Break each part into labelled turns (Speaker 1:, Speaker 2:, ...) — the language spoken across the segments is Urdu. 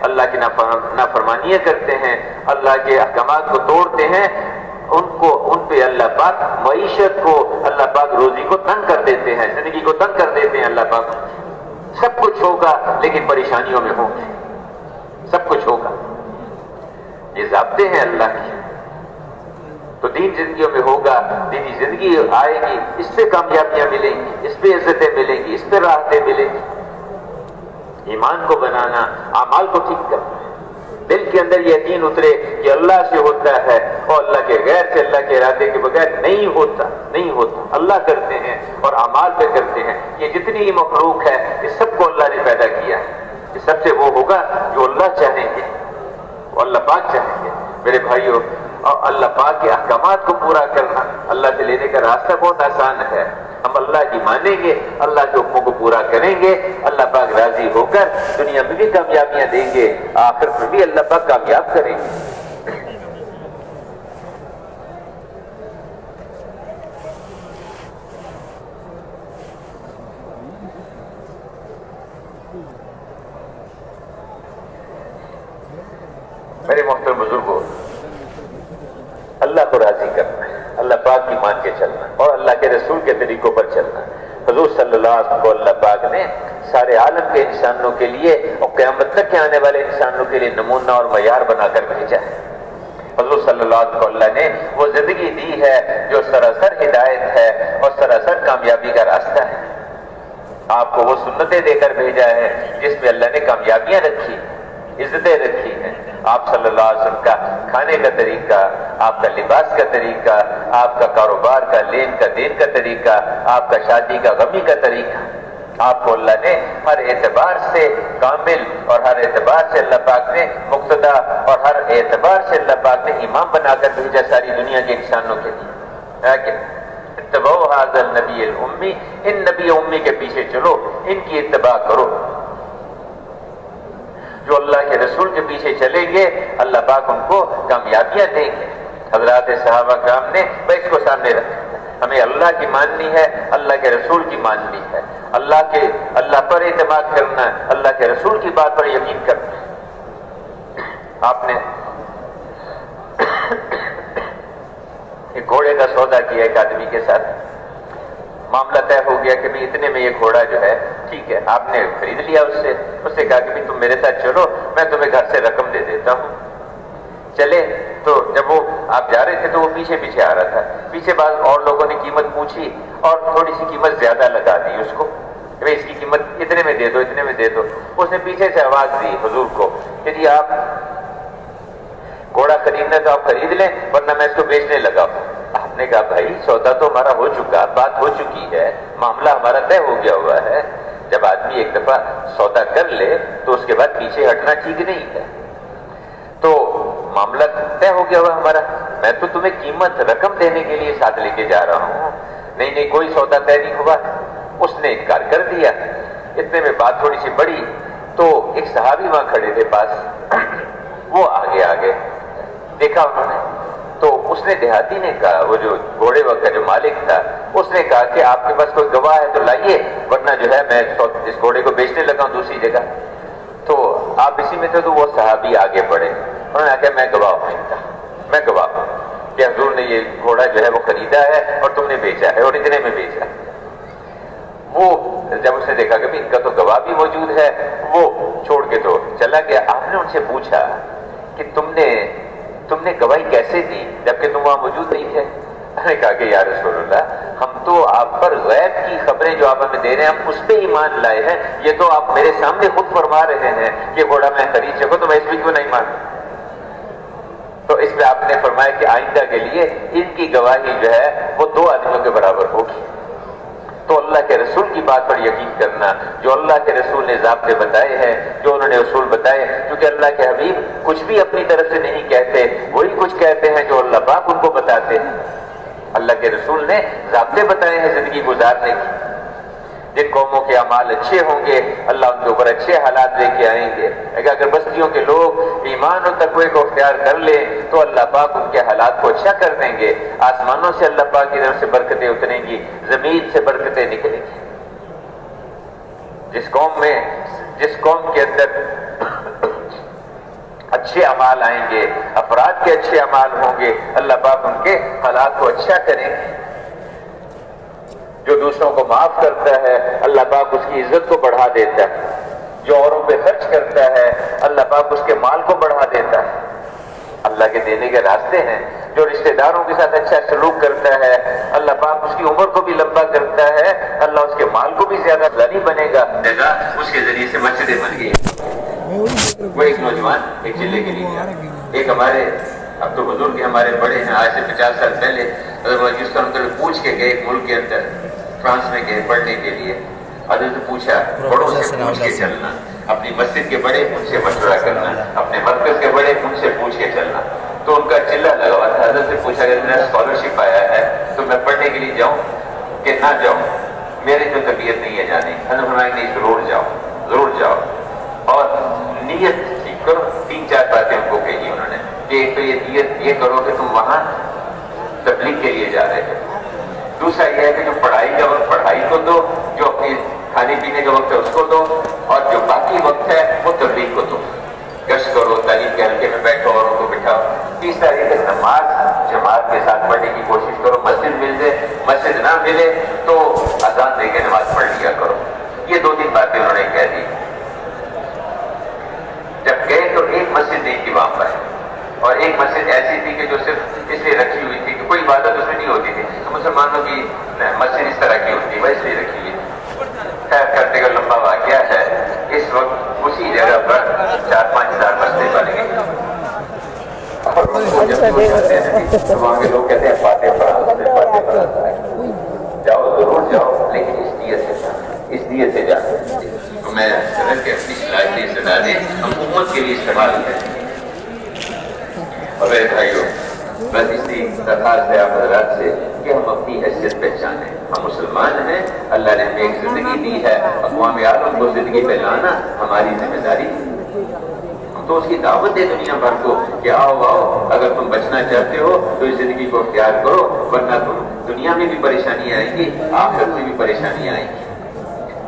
Speaker 1: اللہ کی نافرمانیاں کرتے ہیں، اللہ کے احکامات کو توڑتے ہیں، ان پہ اللہ پاک معیشت کو، اللہ پاک روزی کو تنگ کر دیتے ہیں، زندگی کو تنگ کر دیتے ہیں۔ اللہ پاک سب کچھ ہوگا لیکن پریشانیوں میں ہوں گے، سب کچھ ہوگا، یہ ضابطے ہیں اللہ کے۔ تو دین زندگیوں میں ہوگا، دینی زندگی آئے گی، اس سے کامیابیاں ملیں گی، اس پہ عزتیں ملیں گی، اس پہ راحتیں ملیں گی۔ ایمان کو بنانا، اعمال کو ٹھیک کرنا، دل کے اندر یہ یقین اترے کہ اللہ سے ہوتا ہے اور اللہ کے غیر سے، اللہ کے ارادے کے بغیر نہیں ہوتا، نہیں ہوتا، اللہ کرتے ہیں اور اعمال پہ کرتے ہیں۔ یہ جتنی مخلوق ہے یہ سب کو اللہ نے پیدا کیا ہے، یہ سب سے وہ ہوگا جو اللہ چاہیں گے، وہ اللہ پاک چاہیں گے۔ میرے بھائیوں، اور اللہ پاک کے احکامات کو پورا کرنا اللہ سے لینے کا راستہ بہت آسان ہے۔ ہم اللہ کی مانیں گے، اللہ کے حکموں کو پورا کریں گے، اللہ پاک راضی ہو کر دنیا میں بھی کامیابیاں دیں گے، آخرت میں بھی اللہ پاک کامیاب کریں گے۔ میرے محترم بزرگوں، اللہ کو راضی کرنا ہے، اللہ پاک کی مان کے چلنا اور اللہ کے رسول کے طریقوں پر چلنا۔ حضور صلی اللہ علیہ وسلم کو اللہ پاک نے سارے عالم کے انسانوں کے لیے اور قیامت تک کے آنے والے انسانوں کے لیے نمونہ اور معیار بنا کر بھیجا ہے۔ حضور صلی اللہ علیہ وسلم کو اللہ نے وہ زندگی دی ہے جو سراسر ہدایت ہے اور سراسر کامیابی کا راستہ ہے۔ آپ کو وہ سنتیں دے کر بھیجا ہے جس میں اللہ نے کامیابیاں رکھی، عزتیں رکھی ہیں۔ آپ صلی اللہ علیہ وسلم کا کھانے کا طریقہ، آپ کا لباس کا طریقہ، آپ کا کاروبار کا لین کا دین کا طریقہ، آپ کا شادی کا غمی کا طریقہ، آپ کو اللہ نے ہر اعتبار سے کامل اور ہر اعتبار سے اللہ پاک نے مقتدا اور ہر اعتبار سے اللہ پاک نے امام بنا کر بھیجا ساری دنیا کے انسانوں کے لیے۔ ہے کہ اتبعوا ھذا النبی الامی، ان نبی امی کے پیچھے چلو، ان کی اتباع کرو۔ جو اللہ کے رسول کے پیچھے چلیں گے اللہ پاک ان کو کامیابیاں دیں گے۔ حضرات صحابہ کرام نے اس کو سامنے رکھا، ہمیں اللہ کی ماننی ہے، اللہ کے رسول کی ماننی ہے، اللہ پر اعتماد کرنا ہے، اللہ کے رسول کی بات پر یقین کرنا ہے۔ آپ نے ایک گھوڑے کا سودا کیا ایک آدمی کے ساتھ، معاملہ طے ہو گیا کہ اتنے میں یہ گھوڑا جو ہے ٹھیک ہے، آپ نے خرید لیا اس سے کہا کہ تم میرے ساتھ چلو، میں تمہیں گھر سے رقم دے دیتا ہوں۔ چلے تو جب وہ آپ جا رہے تھے تو وہ پیچھے پیچھے آ رہا تھا، پیچھے بعض اور لوگوں نے قیمت پوچھی اور تھوڑی سی قیمت زیادہ لگا دی اس کو، کہ اس کی قیمت اتنے میں دے دو، اتنے میں دے دو۔ اس نے پیچھے سے آواز دی حضور کو کہ جی آپ گھوڑا خریدنا تو آپ خرید لیں ورنہ میں اس کو بیچنے لگا ہوں۔ آپ نے کہا بھائی سودا تو ہمارا ہو چکا، بات ہو چکی ہے، معاملہ ہمارا طے ہو گیا ہوا ہے۔ جب آدمی ایک دفعہ سودا کر لے تو اس کے بعد پیچھے ہٹنا ٹھیک نہیں ہے۔ تو معاملہ طے ہو گیا ہوا ہمارا، میں تو تمہیں قیمت رقم دینے کے لیے ساتھ لے کے جا رہا ہوں، نہیں کوئی سودا طے نہیں ہوا۔ اس نے انکار کر دیا۔ اتنے میں بات تھوڑی سی بڑی تو ایک صحابی وہاں کھڑے تھے پاس، وہ آگے دیکھا انہوں نے تو اس نے دیہاتی نے کہا، وہ جو گھوڑے کا جو مالک تھا اس نے کہا کہ آپ کے پاس کوئی گواہ ہے تو لائیے ورنہ جو ہے میں اس گھوڑے کو بیچنے لگا ہوں دوسری جگہ۔ تو آپ اسی میں تھے تو وہ صحابی آگے بڑھے، انہوں نے کہا میں گواہ ہوں، میں گواہ ہوں کہ حضور نے یہ گھوڑا جو ہے وہ خریدا ہے اور تم نے بیچا ہے اور اتنے میں بیچا۔ وہ جب اس نے دیکھا کہ ان کا تو گواہ بھی موجود ہے وہ چھوڑ کے تو چلا گیا۔ آپ نے ان سے پوچھا کہ تم نے گواہی کیسے دی جبکہ تم وہاں موجود نہیں تھے؟ میں نے کہا کہ یا رسول اللہ ہم تو آپ پر غیب کی خبریں جو آپ ہمیں دے رہے ہیں ہم اس پہ ایمان لائے ہیں، یہ تو آپ میرے سامنے خود فرما رہے ہیں کہ گھوڑا میں خرید سکوں تو میں اس پہ کیوں نہیں مانوں؟ تو اس پہ آپ نے فرمایا کہ آئندہ کے لیے ان کی گواہی جو ہے وہ 2 آدمیوں کے برابر ہوگی۔ تو اللہ کے رسول کی بات پر یقین کرنا، جو اللہ کے رسول نے ضابطے بتائے ہیں، جو انہوں نے اصول بتائے، کیونکہ اللہ کے حبیب کچھ بھی اپنی طرف سے نہیں کہتے، وہی کچھ کہتے ہیں جو اللہ پاک ان کو بتاتے ہیں۔ اللہ کے رسول نے ضابطے بتائے ہیں زندگی گزارنے کی۔ جن قوموں کے اعمال اچھے ہوں گے اللہ ان کے اوپر اچھے حالات لے کے آئیں گے، اگر بستیوں کے لوگ ایمان اور تقوی کو اختیار کر لیں تو اللہ پاک ان کے حالات کو اچھا کر دیں گے، آسمانوں سے اللہ پاک کی طرف سے برکتیں اتریں گی، زمین سے برکتیں نکلیں گی۔ جس قوم کے اندر اچھے اعمال آئیں گے، افراد کے اچھے اعمال ہوں گے، اللہ پاک ان کے حالات کو اچھا کریں گے۔ جو دوسروں کو معاف کرتا ہے اللہ پاک اس کی عزت کو بڑھا دیتا ہے، جو اوروں پہ خرچ کرتا ہے اللہ پاک اس کے مال کو بڑھا دیتا ہے۔ اللہ کے دینے کے راستے ہیں۔ جو رشتہ داروں کے ساتھ اچھا سلوک کرتا ہے اللہ پاک اس کی عمر کو بھی لمبا کرتا ہے، اللہ اس کے مال کو بھی زیادہ غنی بنے گا، اس کے ذریعے سے مسجدیں بن گئی۔ وہ ایک نوجوان ایک چلے کے لیے ایک ہمارے اب تو بزرگ ہمارے بڑے ہیں، آج سے 50 سال پہلے حضرت جس کا ہم پوچھ کے گئے ملک کے اندر فرانس میں گئے پڑھنے کے لیے، حضرت سے پوچھا بڑوں سے پوچھ کے چلنا، اپنی مسجد کے بڑے ان سے مشورہ کرنا، اپنے مرکز کے بڑے ان سے پوچھ کے چلنا۔ تو ان کا چلہ لگا ہوا تھا، حضرت سے پوچھا کہ میرا اسکالرشپ آیا ہے تو میں پڑھنے کے لیے جاؤں کہ نہ جاؤں، میری تو طبیعت نہیں ہے جانے۔ حضرت فرمایا نہیں، ضرور جاؤ، ضرور جاؤ، اور نیت ٹھیک کرو۔ 3-4 باتیں ان کو کہی انہوں نے کہ ایک تو یہ نیت یہ کرو کہ تم وہاں تبلیغ کے لیے جا رہے ہو، دوسرا یہ ہے کہ جو پڑھائی کا وقت پڑھائی کو دو، جو اپنی کھانے پینے کا وقت ہے اس کو دو، اور جو باقی وقت ہے وہ تبلیغ کو دو۔ گشت کرو، تعلیم کے حلقے میں بیٹھو اور ان کو بٹھاؤ۔ تیسرا یہ کہ نماز جماعت کے ساتھ پڑھنے کی کوشش کرو، مسجد مل جائے، مسجد نہ ملے تو اذان دے کے نماز پڑھ لیا کرو۔ یہ 2-3 باتیں انہوں نے کہہ دی۔ جب گئے تو ایک مسجد نہیں تھی وہاں پر، اور ایک مسجد ایسی تھی کہ جو صرف اس لیے رکھی ہوئی تھی کہ کوئی عبادت اس میں نہیں ہوتی تھی، تو مسلمانوں کی مسجد اس طرح کی ہوتی ہے، وہ اس لیے رکھی ہوئی تھی۔ خیر کرتے کا لمبا واقعہ ہے، اس وقت اسی جگہ پر 4-5 ہزار مسجدیں بن گئی، اور وہاں کے لوگ کہتے ہیں فاتح پڑھا، جاؤ ضرور جاؤ، لیکن اس نیت سے جاؤ۔ تو میں سمجھ کے اپنی صلاحیت سے ڈالے ہم امت کے لیے استعمال کریں۔ اور میرے بھائیوں، بس اسی درخواست ہے آپ حضرات سے کہ ہم اپنی حیثیت پہچانیں۔ ہم مسلمان ہیں، اللہ نے ہمیں ایک زندگی دی ہے، اقوام عالم کو زندگی پہ لانا ہماری ذمہ داری۔ ہم تو اس کی دعوت دے دنیا بھر کو کہ آؤ آؤ، اگر تم بچنا چاہتے ہو تو اس زندگی کو اختیار کرو، ورنہ تم دنیا میں بھی پریشانیاں آئیں گی، آخرت میں بھی پریشانیاں آئیں گی۔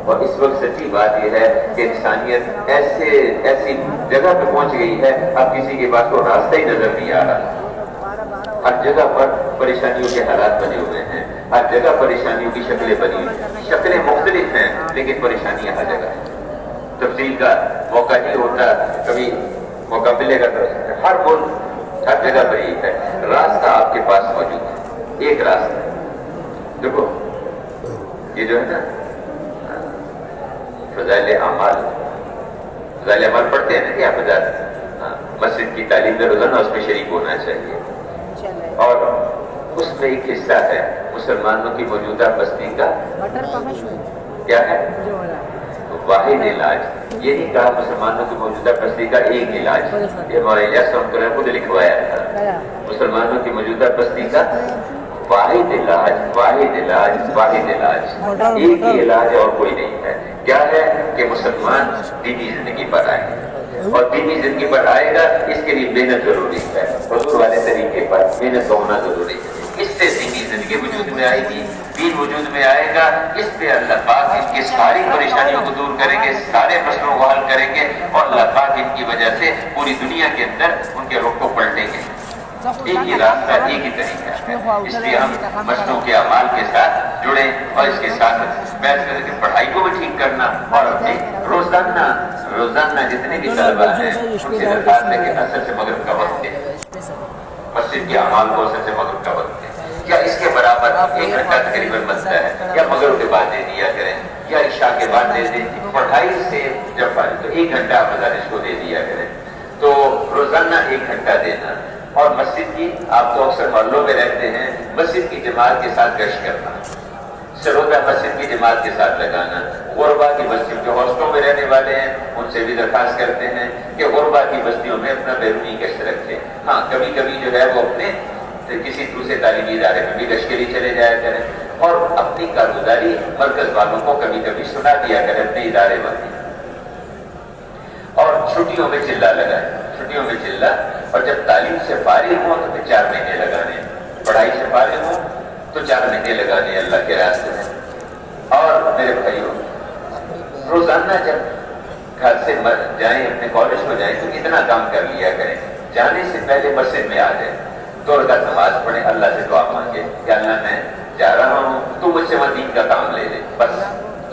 Speaker 1: اور اس وقت سچی بات یہ ہے کہ انسانیت ایسی جگہ پہ پہنچ گئی ہے، اب کسی کے پاس کو راستہ ہی نظر نہیں آ رہا۔ ہر جگہ پر پریشانیوں کے حالات بنے ہوئے ہیں، ہر جگہ پریشانیوں کی شکلیں بنی ہوئی ہیں، شکلیں مختلف ہیں لیکن پریشانیاں ہر جگہ ہیں۔ تبدیل کا موقع نہیں ہوتا، کبھی موقع ملے گا تو ہر ملک ہر جگہ پر یہ ہے، راستہ آپ کے پاس موجود ہے، ایک راستہ۔ دیکھو یہ جو ہے نا فضائل اعمال پڑھتے ہیں نا کہ آپ مسجد کی تعلیم میں روزانہ اس میں شریک ہونا چاہیے، اور اس میں ایک حصہ ہے مسلمانوں کی موجودہ بستی کا کیا ہے واحد علاج۔ یہ نہیں کہا مسلمانوں کی موجودہ بستی کا ایک علاج، یہ مولانا صاحب نے خود لکھوایا تھا، مسلمانوں کی موجودہ بستی کا واحد علاج، واحد علاج، واحد علاج، ایک ہی علاج اور کوئی نہیں ہے۔ کیا ہے کہ مسلمان دینی زندگی پر آئے، اور دینی زندگی پر آئے گا اس کے لیے محنت ضروری ہے، حضور والے طریقے پر محنت ہونا ضروری ہے۔ اس سے دینی زندگی وجود میں آئے گی، دین وجود میں آئے گا، اس سے اللہ پاک ان کی ساری پریشانیوں کو دور کریں گے، سارے مسئلوں کو حل کریں گے، اور اللہ پاک ان کی وجہ سے پوری دنیا کے اندر ان کے رخ کو پلٹیں گے۔ ایک ہی راستہ، ایک ہی طریقہ ہے، اس لیے ہم مسجدوں کے اعمال کے ساتھ جڑیں، اور اس کے ساتھ بیٹھ کر کے پڑھائی کو بھی ٹھیک کرنا، اور اپنے روزانہ جتنے بھی طلبہ ہیں ان سے درخواست ہے کہ اثر سے مغرب کا وقت ہے، مسجد کے اعمال کو اثر سے مغرب کا وقت ہے، یا اس کے برابر 1 گھنٹہ تقریباً بنتا ہے، یا مغرب کے بعد دے دیا کریں، یا عشاء کے بعد دے دیں، پڑھائی سے جب تو 1 گھنٹہ آپ مدارس کو دے دیا کریں، تو روزانہ 1 گھنٹہ دینا۔ اور مسجد کی، آپ تو اکثر محلوں میں رہتے ہیں، مسجد کی جماعت کے ساتھ گشت کرنا، سروتہ مسجد کی جماعت کے ساتھ لگانا، غربا کی بستیوں جو ہاسٹلوں میں رہنے والے ہیں ان سے بھی درخواست کرتے ہیں کہ غربا کی بستیوں میں اپنا بیرونی گشت رکھیں۔ ہاں کبھی کبھی جو ہے وہ اپنے کسی دوسرے تعلیمی ادارے میں بھی گشت کے لیے چلے جایا کریں، اور اپنی کارگزاری مرکز والوں کو کبھی کبھی سنا دیا کریں اپنے ادارے والے، اور چھٹیوں میں چلہ لگائیں، چھٹیوں میں چلہ، اور جب تعلیم سے فارغ ہوں تو پھر 4 مہینے لگانے، پڑھائی سے فارغ ہوں تو 4 مہینے لگانے اللہ کے راستے میں۔ اور میرے بھائیوں، روزانہ جب گھر سے جائیں اپنے کالج کو جائیں تو اتنا کام کر لیا کریں، جانے سے پہلے مسجد میں آ جائیں، 2 رکعت نماز پڑھیں، اللہ سے دعا مانگے کہ اللہ میں جا رہا ہوں تو مجھ سے وہ دین کا کام لے لے، بس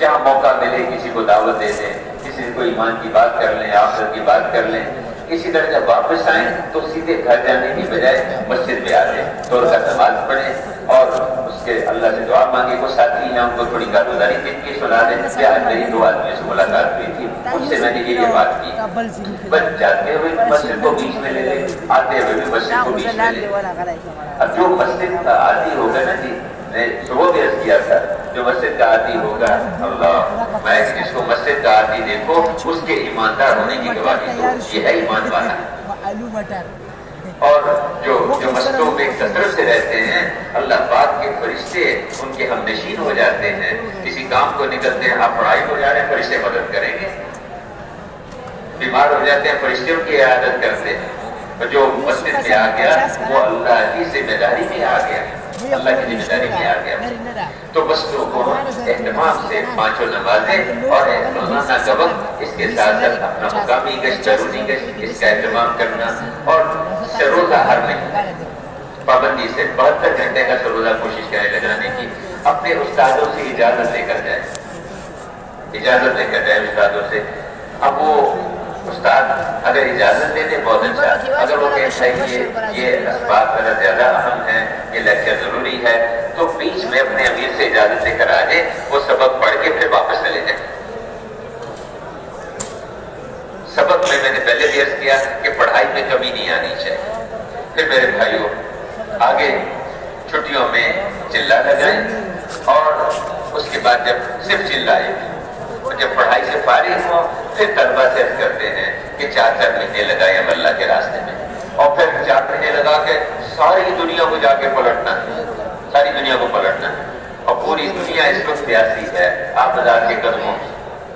Speaker 1: جہاں موقع ملے کسی کو دعوت دے دیں، کسی کو ایمان کی بات کر لیں، آخرت کی بات کر لیں، اسی طرح جب واپس آئیں تو سیدھے گھر جانے کی بجائے مسجد میں آ جائیں، 2 رکعت نماز پڑھیں اور اس کے اللہ سے دعا مانگے۔ وہ ساتھی ہیں ان کو تھوڑی کارگزاری دن کی سنا دیں کہ آج میری 2 آدمیوں سے ملاقات ہوئی تھی، ان سے میں نے یہ بات کی، بس جاتے ہوئے مسجد کو بیچ میں لے لیں، آتے ہوئے بھی مسجد کو بیچ میں لے لیں۔ اب جو مسجد کا عادی ہوگا نا جی، میں صبح بھی عرض کیا تھا، جو مسجد کا عادی ہوگا، اللہ میں جس کو مسجد کا عادی دیکھو اس کے ایماندار ہونے کی گواہی دو، یہ ہے ایمان والا۔ اور جو مسجدوں میں کثرت سے رہتے ہیں، اللہ پاک کے فرشتے ان کے ہم نشین ہو جاتے ہیں، کسی کام کو نکلتے ہیں، آپ پڑھائی ہو جا رہے ہیں فرشتے مدد کریں گے، بیمار ہو جاتے ہیں فرشتے ان کی عیادت کرتے ہیں، اور جو مسجد میں آ گیا وہ اللہ کی ذمہ داری میں آ گیا، اللہ کی ذمہ داری میں آ گیا۔ تو مسجدوں کو اہتمام سے 5 نمازیں اور روزانہ کا وقت، اس کے ساتھ ساتھ اپنا مقامی گشت، ضروری گشت، اس کا اہتمام کرنا، اور سروزہ ہر مہینے پابندی سے 72 گھنٹے کا سروزہ کوشش کریں لگانے کی، اپنے استادوں سے اجازت لے کر جائیں، اجازت لے کر جائیں استادوں سے۔ اب وہ استاد اگر اجازت دے دے بہت اچھا، اگر وہ کہتا ہے کہ یہ اسباب ذرا زیادہ اہم ہے، یہ لیکچر ضروری ہے، تو بیچ میں اپنے امیر سے اجازت لے کر آ جائے، وہ سبق پڑھ کے پھر واپس چلے جائیں۔ سبق میں نے پہلے بھی عرض کیا کہ پڑھائی میں کمی نہیں آنی چاہیے۔ پھر میرے بھائیوں آگے چھٹیوں میں چلا لگائیں، اور اس کے بعد جب صرف چلائیں، جب پڑھائی سے فارغ ہو پھر طلبہ سے عرض کرتے ہیں کہ 4 مہینے لگائے ہم اللہ کے راستے میں، اور پھر 4 مہینے لگا کے ساری دنیا کو جا کے پلٹنا ہے، ساری دنیا کو پلٹنا ہے، اور پوری دنیا اس وقت پیاسی ہے آپ ہزار کے قدموں،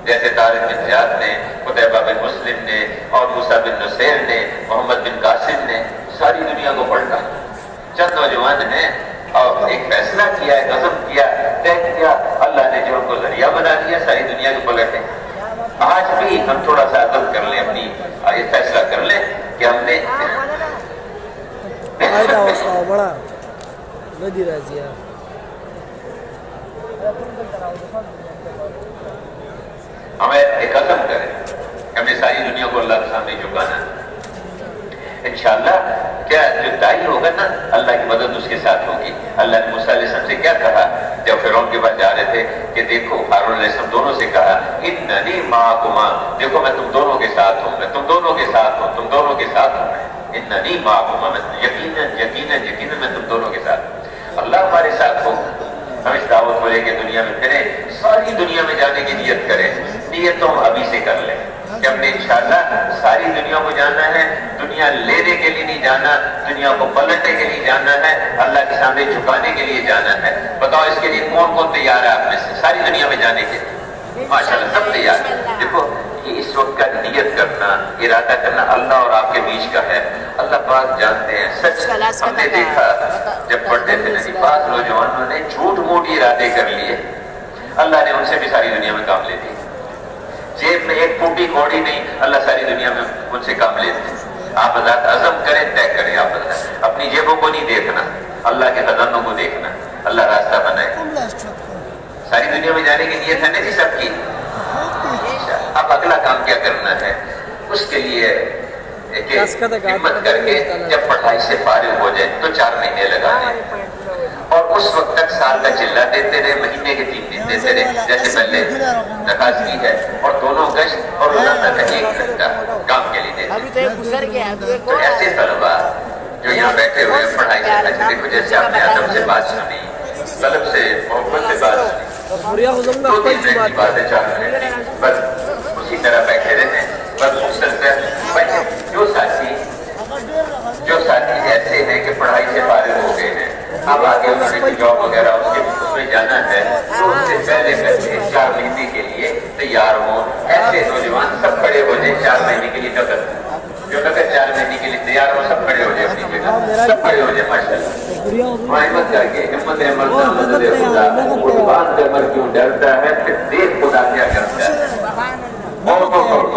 Speaker 1: جیسے طارق بن زیاد نے، قتیبہ بن مسلم نے، اور موسیٰ بن نصیر نے، محمد بن قاسم نے، ساری دنیا کو پلٹا۔ چند نوجوان ہیں اور ایک فیصلہ کیا ہے، عزم کیا، طے کیا، اللہ نے جو ان کو ذریعہ بنا دیا ساری دنیا کو پلٹے۔ آج بھی ہم تھوڑا سا عزم کر لیں، اپنی یہ فیصلہ کر لیں کہ ہم نے ہمیں ایک عزم کریں کہ ہم نے ساری دنیا کو اللہ کے سامنے جھکانا ہے۔ انشاءاللہ کیا جو دائی ہوگا نا اللہ کی مدد اس کے ساتھ ہوگی۔ اللہ نے موسیٰ علیہ السلام سے کیا کہا جب فرعون کے پاس جا رہے تھے کہ دیکھو، ہارون علیہ السلام دونوں سے کہا اننی معکما، دیکھو میں تم دونوں کے ساتھ ہوں، میں تم دونوں کے ساتھ ہوں، تم دونوں کے ساتھ ہوں، اننی معکما، میں یقیناً یقیناً یقیناً میں تم دونوں کے ساتھ، اللہ ہمارے ساتھ ہو۔ ہم اس دعوت کو لے کے دنیا میں پھریں، ساری دنیا میں جانے کی نیت کریں، نیت تو ہم ابھی سے کر لیں کہ ہم نے انشاءاللہ ساری دنیا کو جانا ہے، دنیا لینے کے لیے نہیں جانا، دنیا کو پلٹنے کے لیے جانا ہے، اللہ کے سامنے جھکانے کے لیے جانا ہے۔ بتاؤ اس کے لیے کون کون تیار ہے آپ میں سے ساری دنیا میں جانے کے لیے؟ ماشاءاللہ سب تیار ہیں۔ دیکھو یہ اس وقت کا نیت کرنا، ارادہ کرنا اللہ اور آپ کے بیچ کا ہے، اللہ پاک جانتے ہیں۔ سچ ہم نے دیکھا جب پڑھتے تھے نہیں، بعض نوجوانوں نے جھوٹ موٹ ارادے کر لیے، اللہ نے ان سے بھی ساری دنیا میں کام لے لی۔ جیب میں ایک پھوٹی کوڑی نہیں، اللہ ساری دنیا میں ان سے کام لیتے ہیں۔ آپ حضرات عزم کریں، طے کریں، آپ حضرات اپنی جیبوں کو نہیں دیکھنا، اللہ کے خزانوں کو دیکھنا، اللہ راستہ بنائے۔ ساری دنیا میں جانے کی نیت ہے نا جی سب کی۔ اب اگلا کام کیا کرنا ہے، اس کے لیے ہمت کر کے جب پڑھائی سے فارغ ہو جائے تو 4 مہینے لگانے، اور اس وقت تک سال کا چلہ دیتے رہے، مہینے کے 3 دن دیتے رہے جیسے پہلے درخواست کی ہے، اور دونوں گشت اور روزانہ کا 1 گھنٹہ کام کے لیے دیتے ہیں۔ تو ایسے طلبا جو یہاں بیٹھے ہوئے پڑھائی سے اچھا، دیکھو جیسے آپ نے آدم سے بات سنی، طلب سے محبت سے بات سنی، 2 دن میں کی بات ہے 4 مہینے، بس اسی طرح بیٹھے رہے، بس مسلسل جو ساتھی ایسے ہیں کہ پڑھائی سے فارغ ہو گئے ہیں، اب آگے انہوں نے جاب وغیرہ اس میں جانا ہے، تو اس سے پہلے 4 مہینے کے لیے تیار ہوں۔ ایسے نوجوان سب کھڑے ہو جائیں 4 مہینے کے لیے، جو نقد 4 مہینے کے لیے تیار ہو، سب کھڑے ہو جائیں اپنی جگہ، سب کھڑے ہو جائیں ماشاءاللہ۔ ہمت کر کے ہمت عمل سے مدد خدا، قربان سے عمل کیوں ڈرتا ہے، پھر دیکھ خدا کیا کرتا ہے۔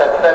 Speaker 1: 70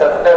Speaker 1: 70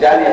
Speaker 1: 40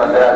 Speaker 1: 15